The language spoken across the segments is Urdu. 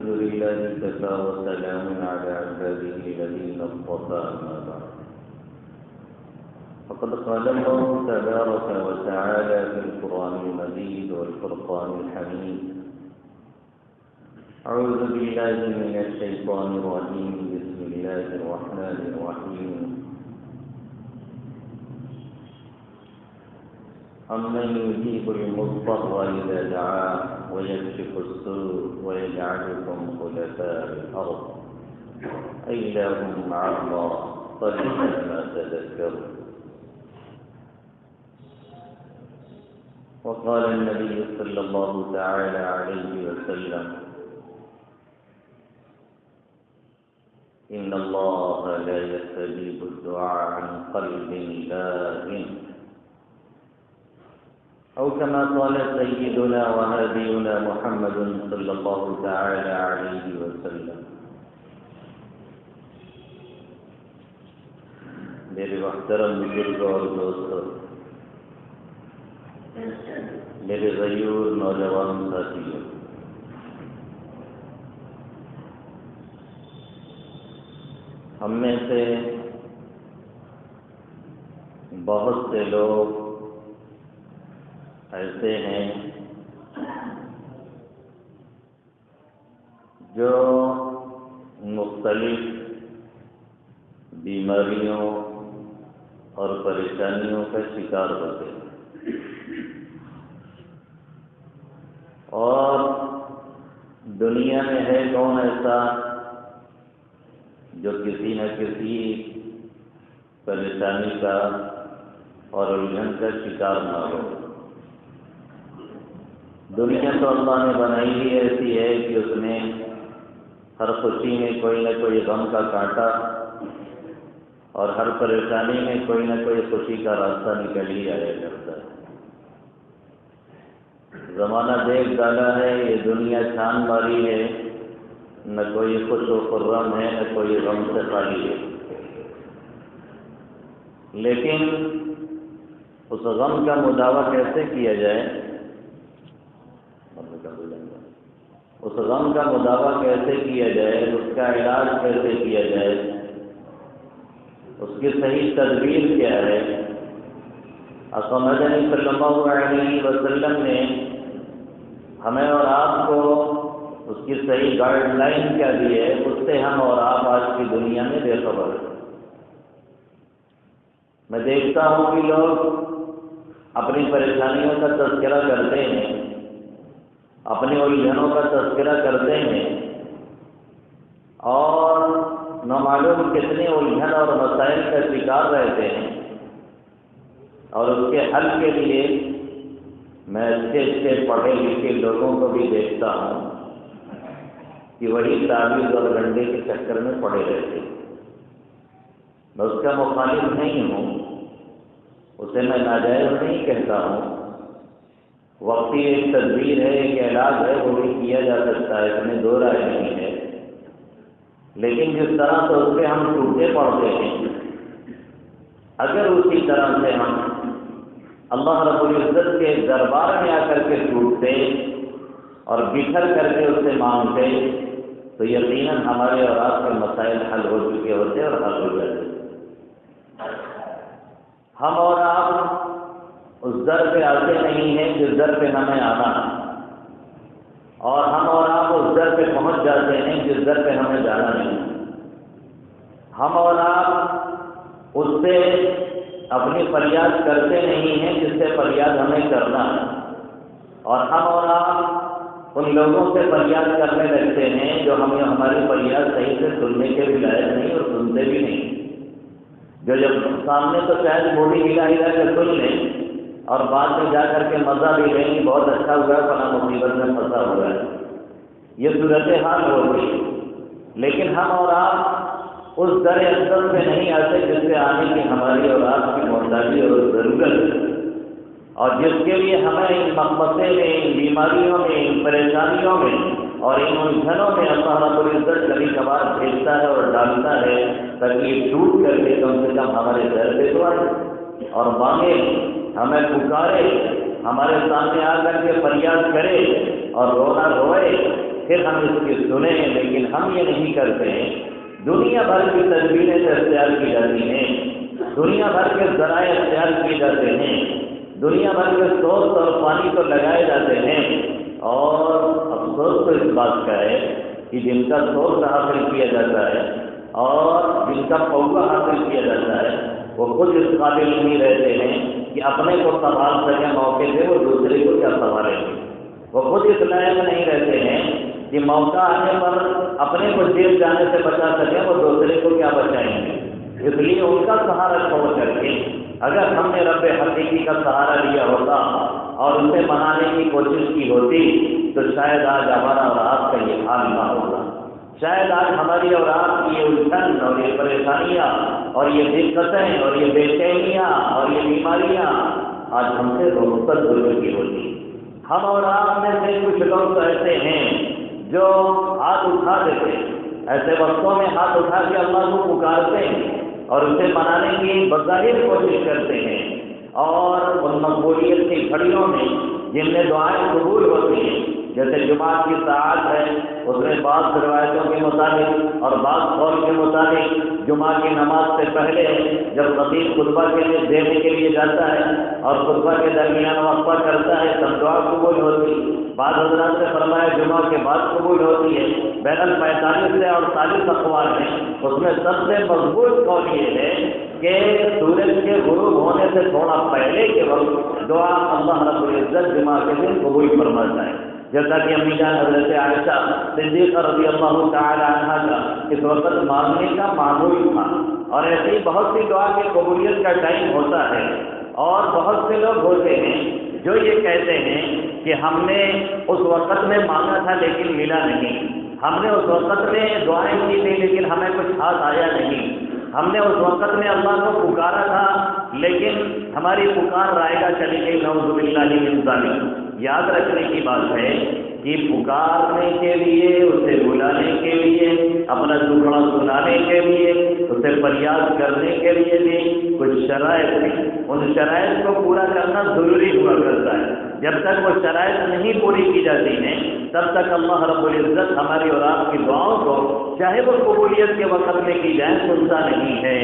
الحمد لله كفى وسلام على عباده الذين اصطفى أما بعد فقد قال الله تبارك وتعالى في القرآن المجيد والفرقان الحميد أعوذ بالله من الشيطان الرجيم بسم الله الرحمن الرحيم أمن يجيب المضطر إذا دعاه ويكشف السوء ويجعلكم خلفاء الأرض أإله مع الله قليلا ما تذكرون. وقال النبي صلى الله تعالى عليه وسلم إن الله لا يستجيب الدعاء عن قلب لاهٍ أو كما قال سيدنا وهادينا محمد صلى الله تعالى عليه وسلم. میرے محترم بزرگ اور دوستوں، میرے غیور نوجوان ساتھیوں، ہم میں سے بہت سے لوگ ایسے ہیں جو مختلف بیماریوں اور پریشانیوں کا شکار ہوتے ہیں، اور دنیا میں ہے کون ایسا جو کسی نہ کسی پریشانی کا اور الجھن کا شکار نہ ہو. دنیا تو اللہ نے بنائی ہی ایسی ہے کہ اس میں ہر خوشی میں کوئی نہ کوئی غم کا کانٹا اور ہر پریشانی میں کوئی نہ کوئی خوشی کا راستہ نکل ہی آیا کرتا ہے. زمانہ دیکھ ڈالا ہے، یہ دنیا چھان ماری ہے، نہ کوئی خوش و خرم ہے، نہ کوئی غم سے خالی ہے. لیکن اس غم کا مداوع کیسے کیا جائے، اس غم کا مداوع کیسے کیا جائے، اس کا علاج کیسے کیا جائے، اس کی صحیح تدبیر کیا ہے، آقا مدنی صلی اللہ علیہ وسلم نے ہمیں اور آپ کو اس کی صحیح گائیڈ لائن کیا دی ہے، اس سے ہم اور آپ آج کی دنیا میں بے خبر ہیں. میں دیکھتا ہوں کہ لوگ اپنی پریشانیوں کا تذکرہ کرتے ہیں، اپنی الجھنوں کا تذکرہ کرتے ہیں، اور نامعلوم کتنے الجھن اور مسائل کا شکار رہتے ہیں. اور اس کے حل کے لیے میں اچھے پڑھے لکھے لوگوں کو بھی دیکھتا ہوں کہ وہی تعویذ اور گنڈے کے چکر میں پڑے رہتے ہیں. میں اس کا مخالف نہیں ہوں، اسے میں ناجائز نہیں کہتا ہوں. وقتی ایک تدبیر ہے، ایک علاج ہے، وہ بھی کیا جا سکتا ہے، اس میں دو رائے نہیں ہے. لیکن جس طرح سے اس پہ ہم ٹوٹے پڑتے ہیں، اگر اسی طرح سے ہم اللہ رب العزت کے دربار میں آ کر کے ٹوٹتے اور بکھر کر کے اس سے مانگتے تو یقیناً ہمارے اور آپ کے مسائل حل ہو چکے ہوتے اور حل ہو جاتے. ہم اور آپ اس در پہ آتے نہیں ہیں جس در پہ ہمیں آنا ہے، اور ہم اور آپ اس در پہ پہنچ جاتے ہیں جس در پہ ہمیں جانا نہیں. ہم اور آپ اس سے اپنی فریاد کرتے نہیں ہیں جس سے فریاد ہمیں کرنا ہے، اور ہم اور آپ ان لوگوں سے فریاد کرنے لگتے ہیں جو ہمیں ہماری فریاد صحیح سے سننے کے بھی لائق نہیں اور سنتے بھی نہیں. جو جب سامنے تو شاید بوڑھی ہلا کے سن لیں اور بعد میں جا کر کے مزہ بھی لیں گے، بہت اچھا ہوا ہے، فلاں مصیبت میں پھنسا ہوا ہے، یہ صورت حال ہوتی ہے. لیکن ہم اور آپ اس در اندر سے نہیں آتے جس سے آنے کی ہماری اور آپ کی محتاجی اور ضرورت ہے، اور جس کے لیے ہمیں ان مقبضے میں، ان بیماریوں میں، ان پریشانیوں میں اور ان الجھنوں میں اللہ رب العزت کبھی کبھار بھیجتا ہے اور ڈالتا ہے تاکہ یہ ٹوٹ کر کے کم سے کم ہمارے گھر پہ تو آئے اور مانگے، ہمیں پکارے، ہمارے سامنے آ کر کے فریاد کرے اور رونا روئے پھر ہم اس کی سنیں، لیکن ہم یہ نہیں کرتے ہیں۔ دنیا بھر کی تدبیریں سے اختیار کی جاتی ہیں، دنیا بھر کے ذرائع اختیار کیے جاتے ہیں، دنیا بھر کے سورس اور پانی کو لگائے جاتے ہیں، اور افسوس تو اس بات کا ہے کہ جن کا سورس حاصل کیا جاتا ہے اور جن کا پوا حاصل کیا جاتا ہے وہ خود اس قابل نہیں رہتے ہیں کہ اپنے کو سنبھال سکیں موقع سے، وہ دوسرے کو کیا سنبھالیں گے۔ وہ خود اس لائق نہیں رہتے ہیں کہ موقع آنے پر اپنے کو جیل جانے سے بچا سکیں، وہ دوسرے کو کیا بچائیں گے۔ اس لیے ان کا سہارا چھوڑ کر کے اگر ہم نے رب حقیقی کا سہارا لیا ہوتا اور اسے منانے کی کوشش کی ہوتی تو شاید آج ہمارا اور آپ کا یہ حال نہ ہوگا۔ شاید آج ہماری اور آپ کی یہ الجھن اور یہ پریشانیاں اور یہ دقتیں اور یہ بے چینیاں اور یہ بیماریاں آج ہم سے رخصت ہو چکی ہوتی۔ ہم اور آپ میں سے کچھ لوگ تو ایسے ہیں جو ہاتھ اٹھا دیتے، ایسے وقتوں میں ہاتھ اٹھا کے اللہ کو پکارتے ہیں اور اسے منانے کی بظاہر کوشش کرتے ہیں، اور ان مقبولیت کی گھڑیوں میں جن میں دعائیں قبول ہوتی ہیں، جیسے جمعہ کی ساعت ہے، اس میں بعض روایتوں کے مطابق اور بعض قول کے مطابق جمعہ کی نماز سے پہلے جب خطیب خطبہ کے لیے دینے کے لیے جاتا ہے اور خطبہ کے درمیان وقفہ کرتا ہے تب دعا قبول ہوتی ہے۔ بعض حضرات سے فرمایا جمعہ کے بعد قبول ہوتی ہے۔ بہرحال 45 سے 48 اقوال ہیں، اس میں سب سے مضبوط قول یہ ہے کہ سورج کے غروب ہونے سے تھوڑا پہلے کے وقت دعا اللہ رب العزت جمعہ کے دن قبول فرماتا ہے، جیسا کہ امی جان حضرت عائشہ صدیقہ رضی اللہ تعالی عنہا کا اس وقت مانگنے کا معمول تھا۔ اور ایسی بہت سی دعا کی قبولیت کا ٹائم ہوتا ہے، اور بہت سے لوگ ہوتے ہیں جو یہ کہتے ہیں کہ ہم نے اس وقت میں مانگا تھا لیکن ملا نہیں، ہم نے اس وقت میں دعائیں کی تھی لیکن ہمیں کچھ ہاتھ آیا نہیں، ہم نے اس وقت میں اللہ کو پکارا تھا لیکن ہماری پکار رائگاں چلی گئی، نعوذ باللہ من ذالک۔ یاد رکھنے کی بات ہے کہ پکارنے کے لیے، اسے بلانے کے لیے، اپنا دکھڑا سنانے کے لیے، اسے فریاد کرنے کے لیے بھی کچھ شرائط ہیں، ان شرائط کو پورا کرنا ضروری ہوا کرتا ہے۔ جب تک وہ شرائط نہیں پوری کی جاتی ہیں تب تک اللہ رب العزت ہماری اور آپ کی دعاؤں کو چاہے وہ قبولیت کے وقت میں کی جائے سنتا نہیں ہے۔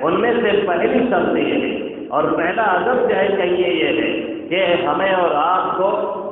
ان میں سے پہلی شرط یہ ہے اور پہلا ادب چاہے کہیے یہ ہے کہ ہمیں اور آپ کو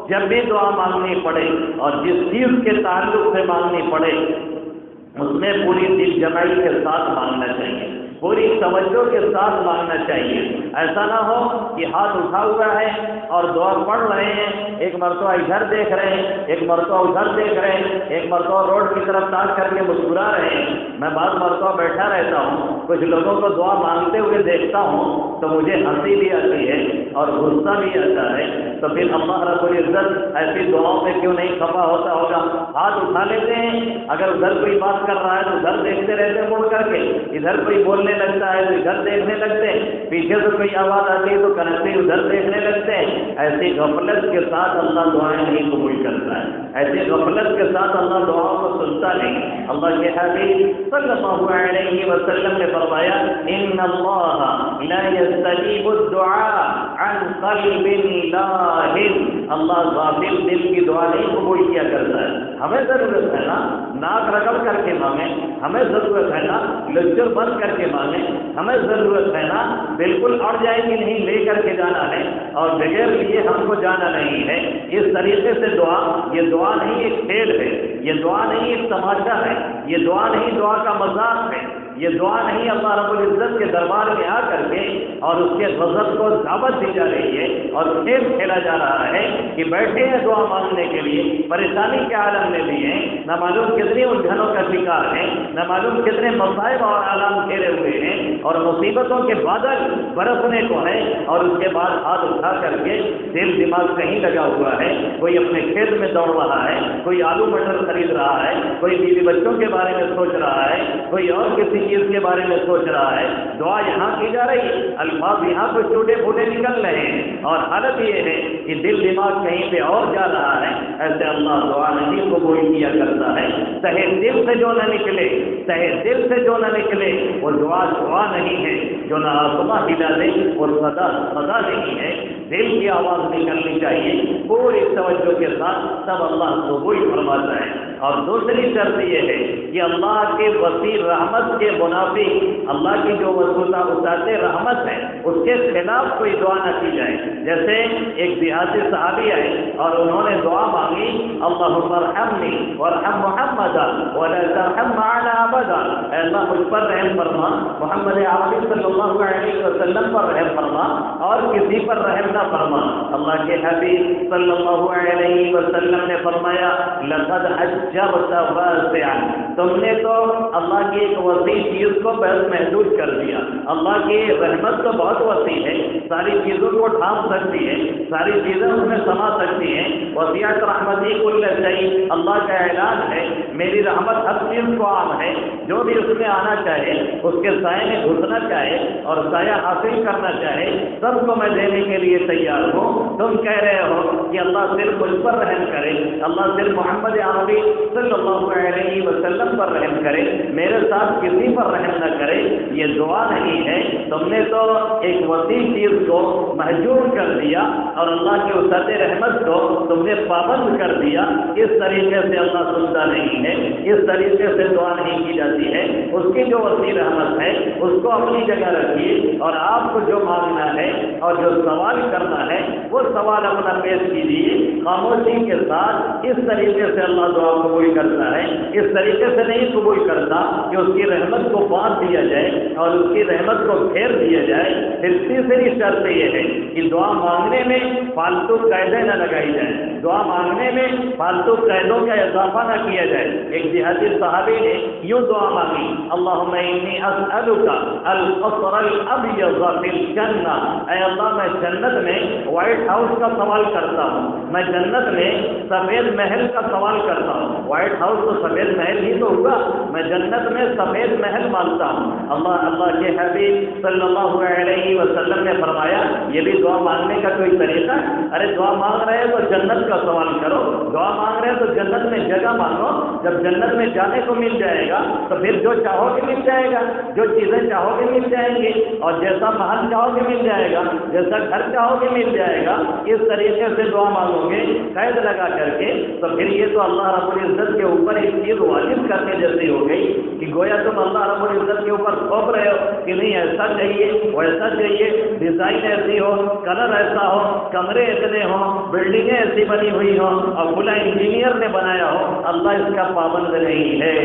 جب بھی دعا مانگنی پڑے اور جس چیز کے تعلق سے مانگنی پڑے اس میں پوری دل جمعی کے ساتھ مانگنا چاہیے، پوری توجہ کے ساتھ مانگنا چاہیے۔ ایسا نہ ہو کہ ہاتھ اٹھا ہوا ہے اور دعا پڑھ رہے ہیں، ایک مرتبہ ادھر دیکھ رہے ہیں، ایک مرتبہ ادھر دیکھ رہے ہیں، ایک مرتبہ روڈ کی طرف تاک کر کے مسکرا رہے ہیں۔ میں بعض مرتبہ بیٹھا رہتا ہوں، کچھ لوگوں کو دعا مانگتے ہوئے دیکھتا ہوں تو مجھے ہنسی بھی آتی ہے اور غصہ بھی آتا ہے۔ تو پھر اللہ رب العزت ایسی دعاؤں میں کیوں نہیں خفا ہوتا ہوگا؟ ہاتھ اٹھا لیتے ہیں، اگر ادھر کوئی بات کر رہا ہے تو ادھر دیکھتے رہتے مڑ کر کے، ادھر کوئی بولنے لگتا ہے تو ادھر دیکھنے لگتے ہیں، پیچھے سے کوئی آواز آتی ہے تو کنکتے ادھر دیکھنے لگتے ہیں۔ ایسی غفلت کے ساتھ اللہ دعائیں نہیں قبول کرتا ہے، ایسی غفلت کے ساتھ اللہ دعاؤں کو سنتا نہیں۔ اللہ کے حبیب صلی اللہ علیہ وسلم نے فرمایا ان اللہ لا یستجیب الدعاء عن قلب لاہن، اللہ غافل دل کی دعا نہیں قبول کیا کرتا ہے۔ ہمیں ضرورت ہے نا ناک رگڑ کر کے مانگیں، ہمیں ضرورت ہے نا لچر بند کر کے مانگیں، ہمیں ضرورت ہے نا بالکل اڑ جائے گی نہیں لے کر کے جانا ہے اور بغیر لیے ہم کو جانا نہیں ہے۔ اس طریقے سے دعا، یہ دعا نہیں ایک کھیل ہے، یہ دعا نہیں ایک تماشا ہے، یہ دعا نہیں دعا کا مذاق ہے، یہ دعا نہیں اللہ رب العزت کے دربار میں آ کر کے اور اس کے غضب کو دعوت دی جا رہی ہے اور کھیل کھیلا جا رہا ہے کہ بیٹھے ہیں دعا مانگنے کے لیے، پریشانی کے عالم میں بھی ہیں، نہ معلوم کتنی الجھنوں کا شکار ہیں، نہ معلوم کتنے مصائب اور عالم گھیرے ہوئے ہیں اور مصیبتوں کے بادل برسنے کو ہے، اور اس کے بعد ہاتھ اٹھا کر کے دل دماغ کہیں لگا ہوا ہے، کوئی اپنے کھیت میں دوڑ رہا ہے، کوئی آلو مٹر خرید رہا ہے، کوئی بیوی بچوں کے بارے میں سوچ رہا ہے، کوئی اور کسی چیز کے بارے میں سوچ رہا ہے۔ دعا یہاں کی جا رہی ہے، الفاظ یہاں کچھ ٹوٹے پھوٹے نکل رہے ہیں اور حالت یہ ہے کہ دل دماغ کہیں پہ اور جا رہا ہے۔ ایسے اللہ دعا نہیں قبول کیا کرتا ہے۔ تہہ دل سے جو نہ نکلے، تہہ دل سے جو نہ نکلے وہ دعا دعا نہیں ہے، جو نہ آسماں ہلا دے اور صدا نہیں ہے۔ دل کی آواز نکلنی چاہیے پوری توجہ کے ساتھ، تب اللہ قبول فرماتا ہے۔ اور دوسری شرط یہ ہے کہ اللہ کے وسیع رحمت کے منافق اللہ کی جو وسعت رحمت ہے اس کے خلاف کوئی دعا نہ کی جائے. جیسے ایک دیہاتی صحابی آئے اور انہوں نے دعا مانگی اللہم ارحمنی وارحم محمدا ولا ترحم معنا ابدا، اے اللہ مجھ پر رحم فرما، محمد عربی صلی اللہ علیہ وسلم پر رحم فرما اور کسی پر رحم نہ فرما. اللہ کے حبیب صلی اللہ علیہ وسلم نے فرمایا لقد حجبت واسعا، تم نے تو اللہ کی ایک وسیع چیز کو بس محدود کر دیا. اللہ کی رحمت تو بہت وسیع ہے، ساری چیزوں کو ڈھانپ سکتی ہے، ساری چیزیں اس میں سما سکتی ہیں. وسعت رحمتی کل شیء، اللہ کا اعلان ہے میری رحمت ہر چیز کو عام ہے، جو بھی اس میں آنا چاہے، اس کے سائے میں گھسنا چاہے اور سایہ حاصل کرنا چاہے، سب کو میں دینے کے لیے تیار ہوں. تم کہہ رہے ہو کہ اللہ صرف مجھ پر رحم کرے، اللہ صرف محمد عربی صلی اللہ علیہ وسلم پر رحم کرے، میرے ساتھ کسی پر رحم نہ کرے، یہ دعا نہیں ہے. تم نے تو ایک وسیع چیز کو محجور کر دیا اور اللہ کی وسعت رحمت کو تم نے پابند کر دیا. اس طریقے سے اللہ سنتا نہیں ہے، اس طریقے سے دعا نہیں کی جاتی ہے. اس کی جو وسیع رحمت ہے اس کو اپنی جگہ رکھیے اور آپ کو جو مانگنا ہے اور جو سوال کرنا ہے وہ سوال اپنا پیش کیجیے خاموشی کے ساتھ. اس طریقے سے اللہ دعا قبول کرتا ہے، اس طریقے سے نہیں قبول کرتا کہ اس کی رحمت کو باندھ دیا جائے اور اس کی رحمت کو گھیر دیا جائے. پھر تیسری شرط یہ ہے کہ دعا مانگنے میں فالتو قاعدے نہ لگائی جائے، دعا مانگنے میں فالتو قاعدوں کا اضافہ نہ کیا جائے. ایک دیہاتی صحابی نے یوں دعا مانگی اللہم انی اسألک القصر الابیض فی الجنہ، اے اللہ میں جنت میں وائٹ ہاؤس کا سوال کرتا ہوں، میں جنت میں سفید محل کا سوال کرتا ہوں. وائٹ ہاؤس تو سفید محل ہی تو ہوگا، میں جنت میں سفید محل مانگتا ہوں. اللہ کے حبیب صلی اللہ علیہ وسلم نے فرمایا یہ بھی دعا مانگنے کا کوئی طریقہ ہے؟ ارے دعا مانگ رہے تو جنت کا سوال کرو، دعا مانگ رہے تو جنت میں جگہ مانگو. جب جنت میں جانے کو مل جائے گا تو پھر جو چاہو گے مل جائے گا، جو چیزیں چاہو گے مل جائیں گی، اور جیسا محل چاہو گے مل جائے گا، جیسا گھر چاہو گے مل جائے گا. اس طریقے سے دعا مانگو گے قید لگا کر کے تو پھر یہ تو اللہ رب العزت کے اوپر ایک چیز واجب کرنے جیسی ہو گئی کہ گویا تم اللہ رب العزت کے اوپر تھوپ رہے ہو کہ نہیں ایسا چاہیے ویسا چاہیے، ڈیزائن ایسی ہو، کلر ایسا ہو، کمرے اتنے ہوں، بلڈنگیں ایسی بنی ہوئی ہوں اور بلا انجینئر نے بنایا ہو. اللہ اس کا پابند نہیں ہے.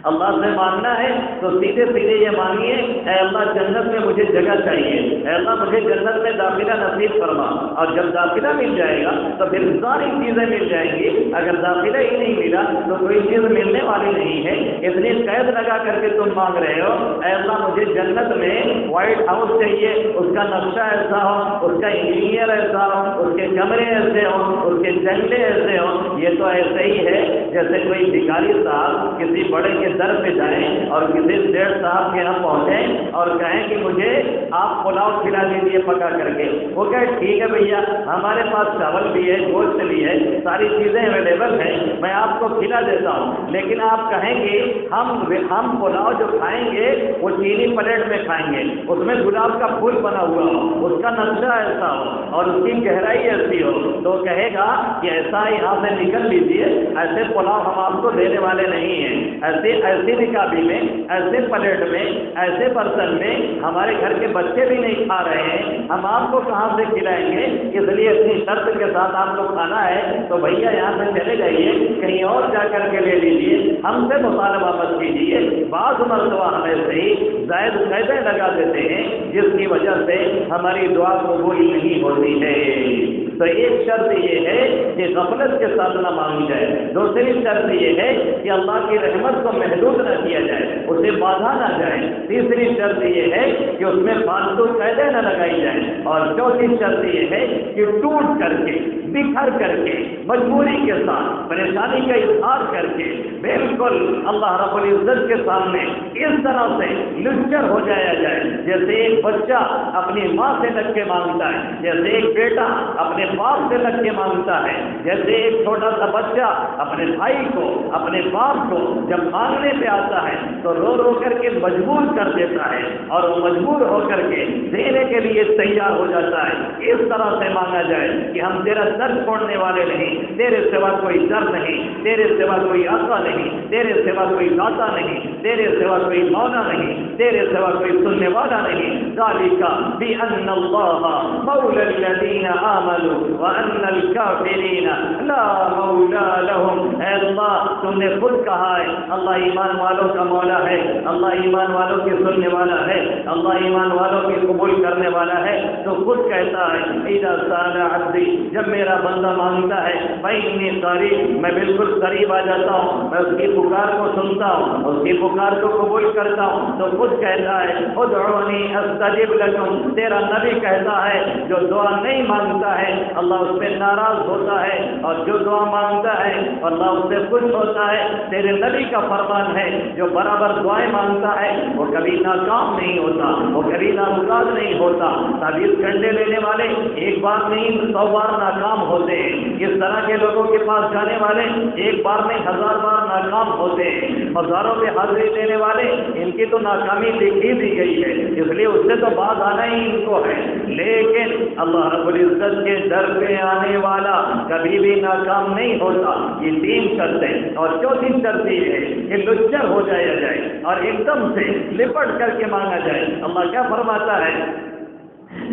اللہ سے مانگنا ہے تو سیدھے سیدھے یہ مانگیے اے اللہ جنت میں مجھے جگہ چاہیے، اے اللہ مجھے جنت میں داخلہ نصیب فرما. اور جب داخلہ مل جائے گا تو پھر ساری چیزیں مل جائیں گی. اگر داخلہ ہی نہیں ملا تو کوئی چیز ملنے والی نہیں ہے. اتنی قید لگا کر کے تم مانگ رہے ہو اے اللہ مجھے جنت میں وائٹ ہاؤس چاہیے، اس کا نقشہ ایسا ہو، اس کا انجینئر ایسا ہو، اس کے کمرے ایسے ہوں، اس کے جنگلے ایسے ہوں. یہ تو ایسے ہی ہے جیسے کوئی بھکاری صاحب کسی بڑے کے در پہ جائیں اور کسی سیٹ صاحب کے یہاں پہنچیں اور کہیں کہ مجھے آپ پلاؤ کھلا دیجیے پکا کر کے. وہ کہے ٹھیک ہے بھیا ہمارے پاس چاول بھی ہے، گوشت بھی ہے، ساری چیزیں اویلیبل ہیں، میں آپ کو کھلا دیتا ہوں. لیکن آپ کہیں گے ہم پلاؤ جو کھائیں گے وہ چینی پلیٹ میں کھائیں گے، اس میں گلاب کا پھول بنا ہوا ہو، اس کا نقشہ ایسا ہو اور اس کی گہرائی ایسی ہو، تو کہے گا کہ ایسا یہاں سے نکل لیجیے، ایسے پلاؤ ہم آپ کو دینے والے نہیں ہیں. ایسی نکابی میں، ایسے پلیٹ میں، ایسے برتن میں ہمارے گھر کے بچے بھی نہیں کھا رہے ہیں، ہم آپ کو کہاں سے کھلائیں گے؟ اس لیے اتنی شرط کے ساتھ آپ کو کھانا ہے تو بھیا یہاں سے چلے جائیے، کہیں اور جا کر کے لے لیجیے، ہم سے مطالبہ مت کیجیے. بعض مرتبہ ہمیں سے ہی زائد قیدیں لگا دیتے ہیں جس کی وجہ سے ہماری دعا قبول نہیں ہوتی ہے. تو ایک شرط یہ ہے کہ غفلت کے ساتھ نہ مانگی جائے. دوسری شرط یہ ہے کہ اللہ کی رحمت کو محدود نہ کیا جائے، اسے باندھا نہ جائے. تیسری شرط یہ ہے کہ اس میں فالتو قیدیں نہ لگائی جائیں. اور چوتھی شرط یہ ہے کہ ٹوٹ کر کے، بکھر کر کے، مجبوری کے ساتھ، پریشانی کا اظہار کر کے بالکل اللہ رب العزت کے سامنے اس طرح سے لچر ہو جایا جائے جیسے ایک بچہ اپنی ماں سے لگ کے مانگتا ہے، جیسے ایک بیٹا اپنے باپ سے لگ کے مانگتا ہے، جیسے ایک چھوٹا سا بچہ اپنے بھائی کو، اپنے باپ کو جب مانگنے پہ آتا ہے تو رو رو کر کے مجبور کر دیتا ہے اور وہ مجبور ہو کر کے دینے کے لیے تیار ہو جاتا ہے۔ اس طرح سے مانگا جائے کہ ہم تیرا در چھوڑنے والے نہیں، تیرے سوا کوئی در نہیں، تیرے سوا کوئی آقا نہیں، تیرے سوا کوئی داتا نہیں، تیرے سوا کوئی مولا نہیں، تیرے سوا کوئی سننے والا نہیں۔ ذالک بأن اللہ مولا الذین آمنوا وأن الکافرین لا مولا لهم۔ اے اللہ تم نے خود کہا ہے اللہ ایمان والوں کا مولا ہے، اللہ ایمان والوں کی سننے والا ہے، اللہ ایمان والوں کی قبول کرنے والا ہے۔ تو خود کہتا ہے اذا سأل عبدی، جب میرا بندہ مانگتا ہے فإنی قریب، میں بالکل قریب آ جاتا ہوں، میں اس کی پکار کو سنتا ہوں، اس کی پکار کو قبول کرتا ہوں۔ تو خود کہتا ہے ادعونی استجب لکم، تیرا نبی کہتا ہے جو دعا نہیں مانگتا ہے اللہ اس پہ ناراض ہوتا ہے، اور جو دعا مانگتا ہے اللہ اس سے خوش ہوتا ہے۔ تیرے نبی کا فرمان ہے جو برابر دعائیں مانگتا ہے وہ کبھی ناکام نہیں ہوتا، وہ کبھی نامراد نہیں ہوتا۔ تعویذ کنڈے لینے والے ایک بار نہیں 100 بار ناکام ہوتے ہیں، اس طرح کے لوگوں کے پاس جانے والے ایک بار نہیں 1000 بار ناکام ہوتے ہیں۔ مزاروں پہ حاضری دینے والے ان کی تو ناکامی لکھی دی گئی ہے، اس لیے اس سے تو بعد آنا ہی ان کو ہے، لیکن اللہ رب العزت کے در پہ آنے والا کبھی بھی ناکام نہیں ہوتا۔ یہ 3 شرطیں، اور چوتھی شرط یہ ہے کہ لچر ہو جایا جائے اور ایک دم سے لپٹ کر کے مانگا جائے۔ اللہ کیا فرماتا ہے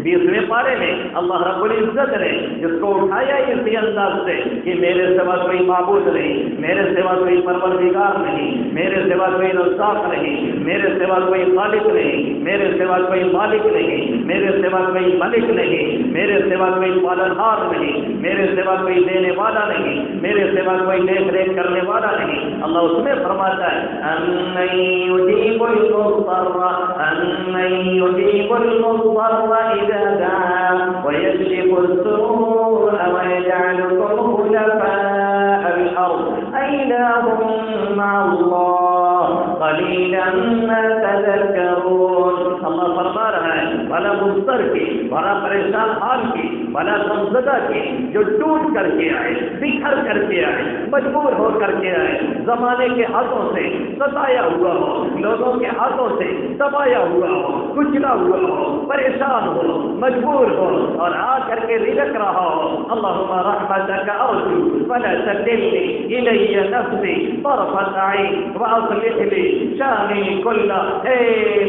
20ویں پارے میں اللہ رب العزت نے جس کو اٹھایا اسی انداز سے کہ میرے سوا کوئی معبود نہیں، میرے سوا کوئی پروردگار نہیں، میرے سوا کوئی رزاق نہیں، میرے سوا کوئی خالق نہیں، میرے سوا کوئی مالک نہیں، میرے سوا کوئی ملک نہیں، میرے سوا کوئی پالنہار نہیں، میرے سوا کوئی دینے والا نہیں، میرے سوا کوئی دیکھ ریکھ کرنے والا نہیں۔ اللہ اس میں فرماتا ہے أَمَّن يُجِيبُ الْمُضْطَرَّ إِذَا دَعَاهُ وَيَكْشِفُ السُّوءَ وَيَجْعَلُكُمْ خُلَفَاءَ الْأَرْضِ أَإِلَٰهٌ مَّعَ اللَّهِ قَلِيلًا مَّا تَذَكَّرُونَ۔ اللہ فرما رہا ہے بھلا مضطر کی، بھلا پریشان حال کی، بھلا غمزدہ کی، جو ٹوٹ کر کے آئے، بکھر کر کے آئے، مجبور ہو کر کے آئے، زمانے کے ہاتھوں سے ستایا ہوا ہو، لوگوں کے ہاتھوں سے دبایا ہوا ہو، کچلا ہوا ہو، پریشان ہو، مجبور ہو اور آ کر کے رجک رہا ہو، اللہم رحمتک ارجو فلا تکلنی الی نفسی طرفت عین واصلح لی شانی کلہ۔ اے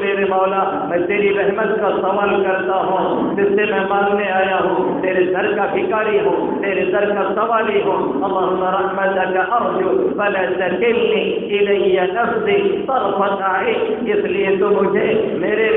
میرے مولا میں تیری رحمت کا سوال کرتا ہوں، جس سے میں مانگنے آیا ہوں، تیرے در کا بھکاری ہوں، تیرے در کا سوالی ہوں۔ اللہم رحمتک ارجو فلا تکلنی الی نفسی طرفت عین، اس لیے تو مجھے میرے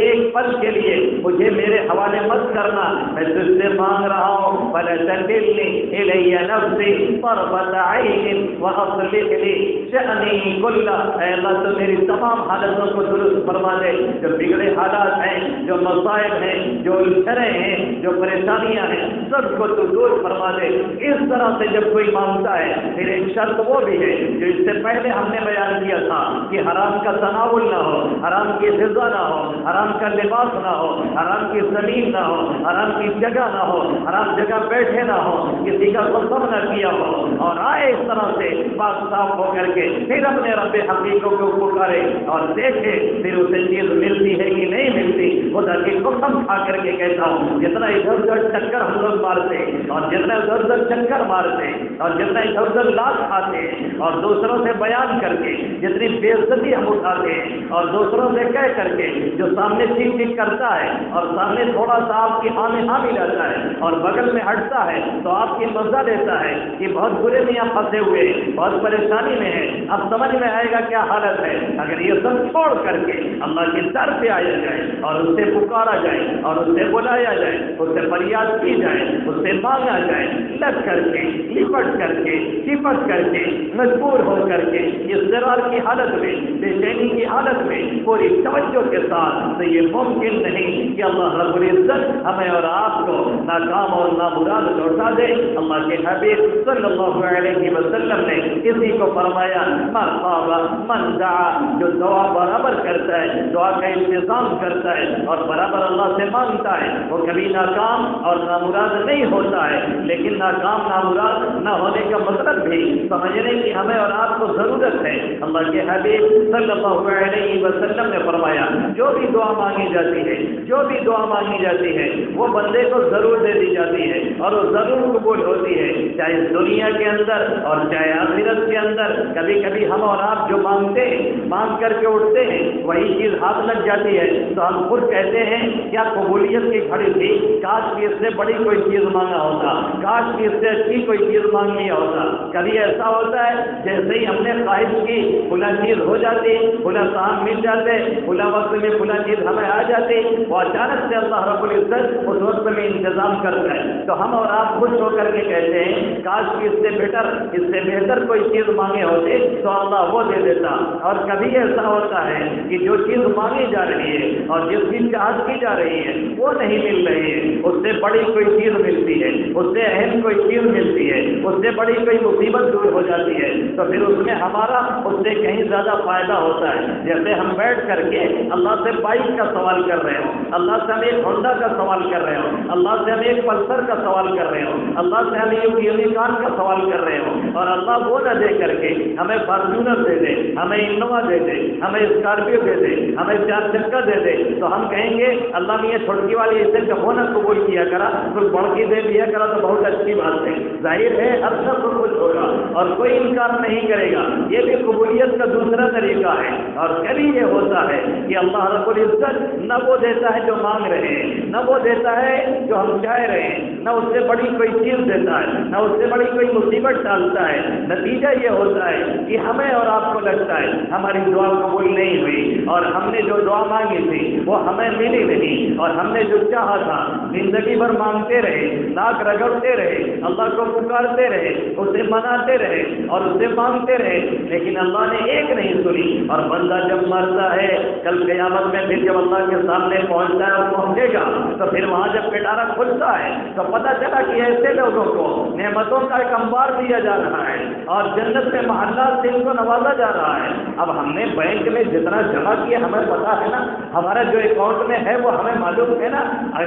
ایک پل کے لیے مجھے میرے حوالے مت کرنا، میں تجھ سے مانگ رہا ہوں فلا تکلنی الی نفسی طرفت عین واصلح لی شأنی کلہ۔ اے اللہ تو میری تمام حالتوں کو درست فرما دے، جو بگڑے حالات ہیں، جو مصائب ہیں، جو الجھنیں ہیں، جو پریشانیاں ہیں، سب کو تو دور فرما دے۔ اس طرح سے جب کوئی مانگتا ہے پھر ایک شرط وہ بھی ہے جو اس سے پہلے ہم نے بیان کیا تھا کہ حرام کا تناول نہ ہو، حرام کی غذا نہ ہو، حرام کا لباس نہ ہو، حرام کی زمین نہ ہو، حرام کی جگہ نہ ہو، حرام جگہ بیٹھے نہ ہو، کسی کا غصب نہ کیا ہو، اور آئے اس طرح سے پاک صاف ہو کر کے پھر اپنے رب حقیقوں کو پکارے اور دیکھے پھر اسے چیز ملتی ہے کہ نہیں ملتی۔ خدا کی قسم کھا کر کے کہتا ہوں جتنا ادھر ادھر چکر ہم لوگ مارتے اور جتنا ادھر ادھر چکر مارتے اور جتنا ادھر ادھر لات کھاتے اور دوسروں سے بیان کر کے جتنی بے عزتی ہم اٹھاتے ہیں اور دوسروں سے کہہ کر کے جو سامنے ٹھیک ٹھیک کرتا ہے اور سامنے تھوڑا سا آپ کی ہاں میں ہاں بھی جاتا ہے اور بغل میں ہٹتا ہے تو آپ کی مزہ لیتا ہے کہ بہت برے میں آپ پھنسے ہوئے ہیں، بہت پریشانی میں ہیں، اب سمجھ میں آئے گا کیا حالت ہے۔ اگر یہ سب چھوڑ کر کے اللہ کے در پہ آیا جائے اور اس سے پکارا جائے اور اس سے بلایا جائے، اس سے فریاد کی جائے، اس سے مانگا جائے، لگ کر کے لپٹ کر کے چپٹ کر کے مجبور ہو کر کے اضطرار کی حالت میں، بے چینی کی حالت میں پوری توجہ کے ساتھ، تو یہ ممکن نہیں کہ اللہ رب العزت ہمیں اور آپ کو ناکام اور نامراد لوٹا دے۔ اللہ کے حبیب صلی اللہ علیہ وسلم نے کسی کو فرمایا مرحبا من دعا، جو دعا برابر کرتا ہے، دعا کا انتظام کرتا ہے اور برابر اللہ سے مانگتا ہے، وہ کبھی ناکام اور نامراد نہیں ہوتا ہے۔ لیکن ناکام نامراد نہ ہونے کا مطلب بھی سمجھنے کی ہمیں اور آپ کو ضرورت ہے۔ اللہ کے حبیب صلی اللہ علیہ وسلم نے فرمایا جو بھی دعا مانگی جاتی ہے، جو بھی دعا مانگی جاتی ہے وہ بندے کو ضرور دے دی جاتی ہے اور وہ ضرور قبول ہوتی ہے، چاہے اس دنیا کے اندر اور چاہے آخرت کے اندر۔ کبھی کبھی ہم اور آپ جو مانگتے ہیں، مانگ کر کے اٹھتے ہیں، وہی چیز ہاتھ لگ جاتی ہے تو ہم خود کہتے ہیں کیا قبولیت کی گھڑی تھی، کاش کی اس سے بڑی کوئی چیز مانگا ہوتا، کاش کی اس سے اچھی کوئی چیز مانگ لیا ہوتا۔ کبھی ایسا ہوتا ہے جیسے ہی ہم نے خواہش کی فلاں چیز ہو جاتی، فلاں کام مل جاتے، فلاں وقت میں فلاں چیز ہمیں آ جاتی، وہ اچانک سے اللہ رب العزت اس وقت میں انتظام کرتا ہے تو ہم اور آپ خوش ہو کر کے کہتے ہیں کاش کی اس سے بیٹر، اس سے بہتر کوئی چیز مانگے ہوتے تو اللہ وہ دے دیتا۔ اور کبھی ایسا ہوتا ہے کہ جو چیز مانگی جا رہی ہے اور جس کی چاہت کی جا رہی ہے وہ نہیں مل رہی ہے، اس سے بڑی کوئی چیز ملتی ہے، اس سے اہم کوئی چیز ملتی ہے، اس سے بڑی کوئی مصیبت دور ہو جاتی ہے تو پھر اس میں ہمارا اس سے کہیں زیادہ فائدہ ہوتا ہے۔ جیسے ہم بیٹھ کر کے اللہ سے بائک کا سوال کر رہے ہوں، اللہ سے ہم ایک ہونڈا کا سوال کر رہے ہوں، اللہ سے ہم ایک پلسر کا سوال کر رہے ہوں، اللہ سے ہم ایک یونیکارن کا سوال کر رہے ہوں اور اللہ وہ نہ دے کر کے ہمیں فارچونر دے دے، ہمیں انووا دے دے، ہمیں اسکارپیو دے دے، ہمیں 4 چکا دے دے تو ہم کہیں گے اللہ نے یہ چھوٹی والی اسے جب وہ نہ قبول کیا کرا تو بڑھ کے دے دیا کرا تو بہت اچھی بات ہے۔ ظاہر ہے ہر شخص خوش ہوگا اور کوئی انکار نہیں کرے گا، یہ بھی قبولیت کا دوسرا طریقہ ہے۔ اور کبھی یہ ہوتا ہے کہ اللہ رب العزت نہ وہ دیتا ہے جو مانگ رہے ہیں، نہ وہ دیتا ہے جو ہم چاہ رہے ہیں، نہ اس سے بڑی کوئی چیز دیتا ہے، نہ اس سے بڑی کوئی مصیبت ڈالتا ہے۔ نتیجہ یہ ہوتا ہے کہ ہمیں اور آپ کو لگتا ہے ہماری دعا قبول نہیں ہوئی اور ہم نے جو دعا مانگی تھی وہ ہمیں ملی نہیں، اور ہم نے جو چاہا تھا زندگی بھر مانگتے رہے، ناک رگڑتے رہے، اللہ کو پکارتے رہے، اسے مناتے رہے اور اسے مانگتے رہے، لیکن اللہ نے ایک نہیں سنی۔ اور بندہ جب مرتا ہے کل قیامت میں پھر جب اللہ کے سامنے پہنچتا ہے اور پہنچے گا تو پھر وہاں جب پٹارا کھلتا ہے تو پتہ چلا کہ ایسے لوگوں کو نعمتوں کا ایک انبار دیا جا رہا ہے اور جنت میں محلات سے ان کو نوازا جا رہا ہے۔ اب ہم نے بینک میں جتنا جمع کیا ہمیں پتا ہے نا، ہمارا جو اکاؤنٹ میں ہے وہ ہمیں معلوم ہے نا،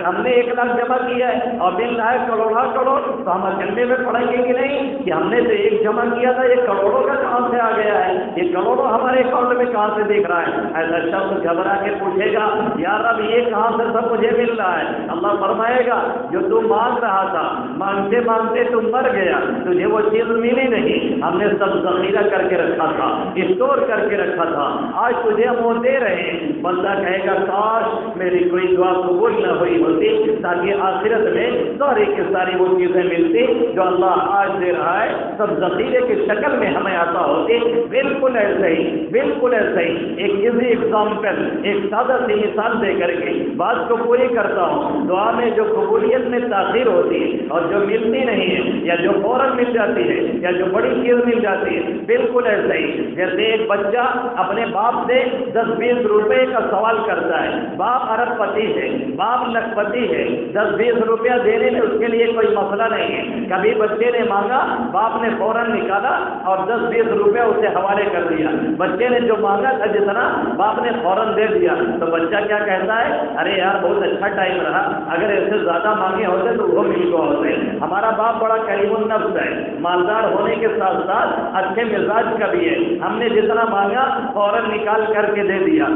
ہم نے 1 لاکھ جمع کیا ہے اور مل رہا ہے کروڑا کروڑ تو ہم اجنڈے میں پڑیں گے کہ نہیں کہ ہم نے تو 1 جمع کیا تھا، یہ کروڑوں کا کہاں سے آ گیا ہے، یہ کروڑوں ہمارے اکاؤنٹ میں کہاں سے دیکھ رہا ہے۔ ایسا شخص گھبرا کے پوچھے گا یار اب یہ کہاں سے سب مجھے مل رہا ہے؟ اللہ فرمائے گا جو تم مانگ رہا تھا، مانگتے مانگتے تم مر گیا، تجھے وہ چیز ملی نہیں، ہم نے سب ذخیرہ کر کے رکھا تھا، اسٹور کر کے رکھا تھا، آج تجھے ہم وہ دے رہے ہیں۔ بندہ کہے گا کاش میری کوئی دعا قبول نہ ہوئی ہوتی تاکہ آخرت میں ساری کی ساری وہ چیزیں ملتی جو اللہ آج دے رہا ہے، سب ذخیرے کی شکل میں ہمیں آتا ہوتی۔ بالکل ایسے ہی، بالکل ایسے ہی ایک ایزی ایگزامپل، ایک سادہ سی مثال دے کر کے بات کو پوری کرتا ہوں۔ دعا میں جو قبولیت میں تاخیر ہوتی ہے اور جو ملتی نہیں ہے یا جو فوراً مل جاتی ہے یا جو بڑی چیز مل جاتی ہے، بالکل ایسے ہی جیسے ایک بچہ اپنے باپ سے 10-20 روپے کا سوال کرتا ہے، باپ ارب پتی ہے، باپ لکھ پتی ہے، 10-20 روپیہ دینے میں اس کے لیے کوئی مسئلہ نہیں ہے۔ کبھی بچے نے مانگا، باپ نے فوراً نکالا اور 10-20 روپیہ اسے حوالے کر دیا، بچے نے جو مانگا تھا جتنا باپ نے فوراً دے دیا تو بچہ کیا کہتا ہے، ارے یار بہت اچھا ٹائم رہا، اگر ایسے زیادہ مانگے ہوتے تو وہ مل گئے ہوتے۔ ہمارا باپ بڑا کریم النفس ہے، مالدار ہونے کے ساتھ ساتھ اچھے مزاج کا بھی ہے، ہم نے جتنا مانگا فوراً نکال کر کے دے دیا۔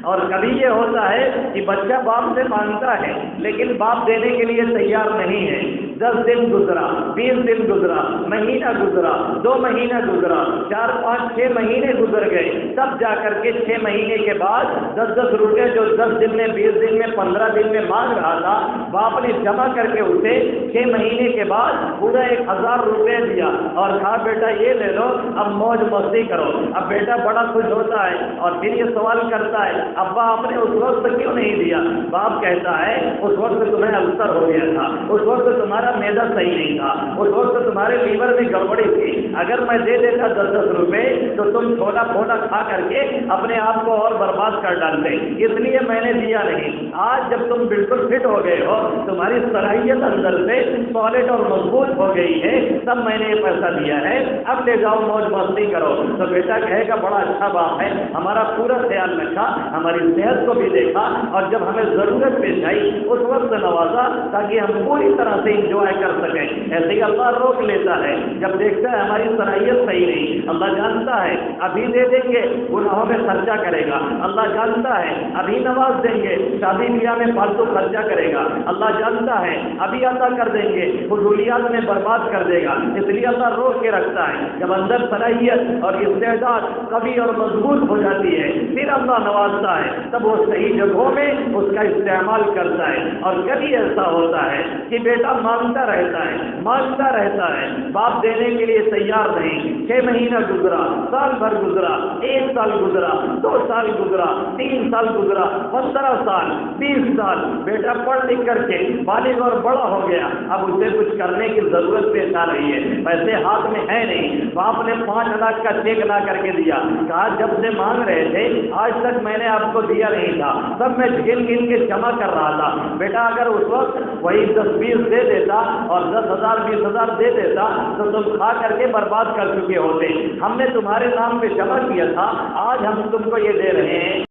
اور کبھی یہ ہوتا ہے کہ بچہ باپ سے مانگتا ہے لیکن باپ دینے کے لیے تیار نہیں ہے، 10 دن گزرا، 20 دن گزرا، مہینہ گزرا، 2 مہینہ گزرا، 4 5 6 مہینے گزر گئے، تب جا کر کے 6 مہینے کے بعد 10-10 روپے جو 10 دن میں 20 دن میں 15 دن میں مانگ رہا تھا باپ نے جمع کر کے اسے 6 مہینے کے بعد پورا 1000 روپے دیا اور کہا بیٹا یہ لے لو، اب موج مستی کرو۔ اب بیٹا بڑا خوش ہوتا ہے اور پھر یہ سوال کرتا ہے ابا آپ نے اس وقت کیوں نہیں دیا؟ باپ کہتا ہے اس وقت تمہیں السر ہو گیا تھا، اس وقت تمہارا معدہ صحیح نہیں تھا، اس وقت تمہارے لیور میں گڑبڑی تھی، اگر میں دے دیتا 10-10 روپے تو تم تھوڑا تھوڑا کھا کر کے اپنے آپ کو اور برباد کر ڈالتے، اس لیے میں نے دیا نہیں۔ آج جب تم بالکل فٹ ہو گئے ہو، تمہاری صلاحیت اندر سے سالڈ اور مضبوط ہو گئی ہے، تب میں نے یہ پیسہ دیا ہے، اب لے جاؤ موج مستی کرو۔ تو بیٹا کہے گا بڑا اچھا باپ ہے، ہمارا پورا خیال رکھا، ہماری صحت کو بھی دیکھا، اور جب ہمیں ضرورت پیش آئی اس وقت نوازا تاکہ ہم پوری طرح سے انجوائے کر سکیں۔ ایسے ہی اللہ روک لیتا ہے جب دیکھتا ہے ہماری صلاحیت صحیح نہیں۔ اللہ جانتا ہے ابھی دے دیں گے گناہوں میں خرچہ کرے گا، اللہ جانتا ہے ابھی نواز دیں گے شادی بیاہ میں فالتو خرچہ کرے گا، اللہ جانتا ہے ابھی عطا کر دیں گے فضولیات میں برباد کر دے گا، اس لیے اللہ روک کے رکھتا ہے۔ جب اندر صلاحیت اور استعداد قوی اور مضبوط ہو جاتی ہے پھر اللہ نوازتا ہے، تب وہ صحیح جگہوں میں اس کا استعمال کرتا ہے۔ اور کبھی ایسا ہوتا ہے کہ بیٹا مانگتا رہتا ہے، مانگتا رہتا ہے، باپ دینے کے لیے تیار نہیں، 6 مہینہ گزرا، سال بھر گزرا، 1 سال گزرا، 2 سال گزرا، 3 سال گزرا، 15 سال، 20 سال، بیٹا پڑھ لکھ کر کے بالغ اور بڑا ہو گیا، اب اسے کچھ کرنے کی ضرورت پیش آ رہی ہے، پیسے ہاتھ میں ہے نہیں، باپ نے 5 لاکھ کا چیک لا کر کے دیا، کہا جب سے مانگ رہے تھے آج تک میں نے آپ کو دیا نہیں تھا، سب میں گن گن کے جمع کر رہا تھا۔ بیٹا اگر اس وقت وہی 10-20 دے دیتا اور 10,000 20,000 دے دیتا تو تم کھا کر کے برباد کر چکے ہوتے، ہم نے تمہارے نام پہ جمع کیا تھا، آج ہم تم کو یہ دے رہے ہیں۔